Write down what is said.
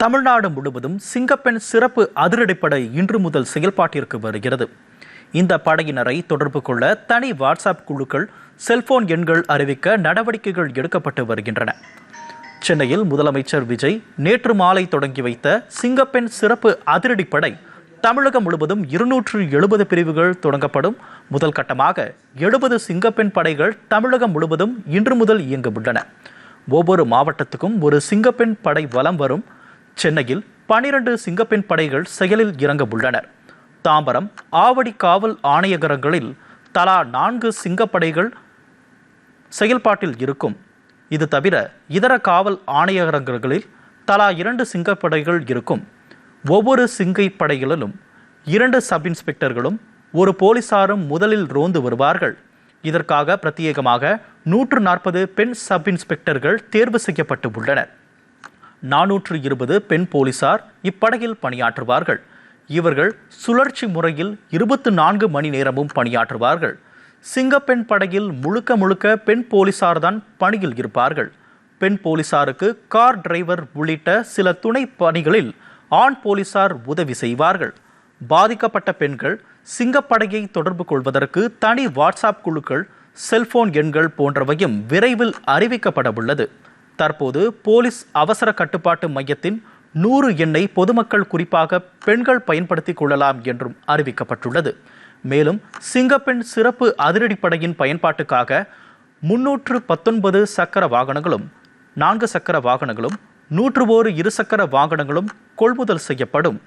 தமிழ்நாடு முழுவதும் சிங்கப்பெண் சிறப்பு அதிரடிப்படை இன்று முதல் செயல்பாட்டிற்கு வருகிறது. இந்த படையினரை தொடர்பு கொள்ள தனி வாட்ஸ்அப் குழுக்கள், செல்போன் எண்கள் அறிவிக்க நடவடிக்கைகள் எடுக்கப்பட்டு வருகின்றன. சென்னையில் முதலமைச்சர் விஜய் நேற்று மாலை தொடங்கி வைத்த சிங்கப்பெண் சிறப்பு அதிரடிப்படை தமிழகம் முழுவதும் 270 பிரிவுகள் தொடங்கப்படும். முதல் கட்டமாக 70 சிங்கப்பெண் படைகள் தமிழகம் முழுவதும் இன்று முதல் இயங்க உள்ளன. ஒவ்வொரு மாவட்டத்துக்கும் ஒரு சிங்கப்பெண் படை வலம் வரும். சென்னையில் 12 சிங்கப்பெண் படைகள் செயலில் இறங்க உள்ளனர். தாம்பரம், ஆவடி காவல் ஆணையரகங்களில் தலா 4 சிங்கப்படைகள் செயல்பாட்டில் இருக்கும். இது தவிர இதர காவல் ஆணையரகங்களில் தலா 2 சிங்கப்படைகள் இருக்கும். ஒவ்வொரு சிங்கை படைகளிலும் 2 சப் இன்ஸ்பெக்டர்களும் 1 போலீசாரும் முதலில் ரோந்து வருவார்கள். இதற்காக பிரத்யேகமாக 140 பெண் சப் இன்ஸ்பெக்டர்கள் தேர்வு செய்யப்பட்டு உள்ளனர். 420 பெண் போலீசார் இப்படையில் பணியாற்றுவார்கள். இவர்கள் சுழற்சி முறையில் 24 மணி நேரமும் பணியாற்றுவார்கள். சிங்கப்பெண் படையில் முழுக்க பெண் போலீசார் தான் பணியில் இருப்பார்கள். பெண் போலீசாருக்கு கார் டிரைவர் உள்ளிட்ட சில துணை பணிகளில் ஆண் போலீசார் உதவி செய்வார்கள். பாதிக்கப்பட்ட பெண்கள் சிங்கப்படையை தொடர்பு கொள்வதற்கு தனி வாட்ஸ்அப் குழுக்கள், செல்போன் எண்கள் போன்றவையும் விரைவில் அறிவிக்கப்பட உள்ளது. தற்போது போலீஸ் அவசர கட்டுப்பாட்டு மையத்தின் 100 எண்ணை பொதுமக்கள், குறிப்பாக பெண்கள் பயன்படுத்திக் கொள்ளலாம் என்றும் அறிவிக்கப்பட்டுள்ளது. மேலும் சிங்கப்பெண் சிறப்பு அதிரடிப்படையின் பயன்பாட்டுக்காக 319 சக்கர வாகனங்களும், 4 சக்கர வாகனங்களும், 101 இருசக்கர வாகனங்களும் கொள்முதல் செய்யப்படும்.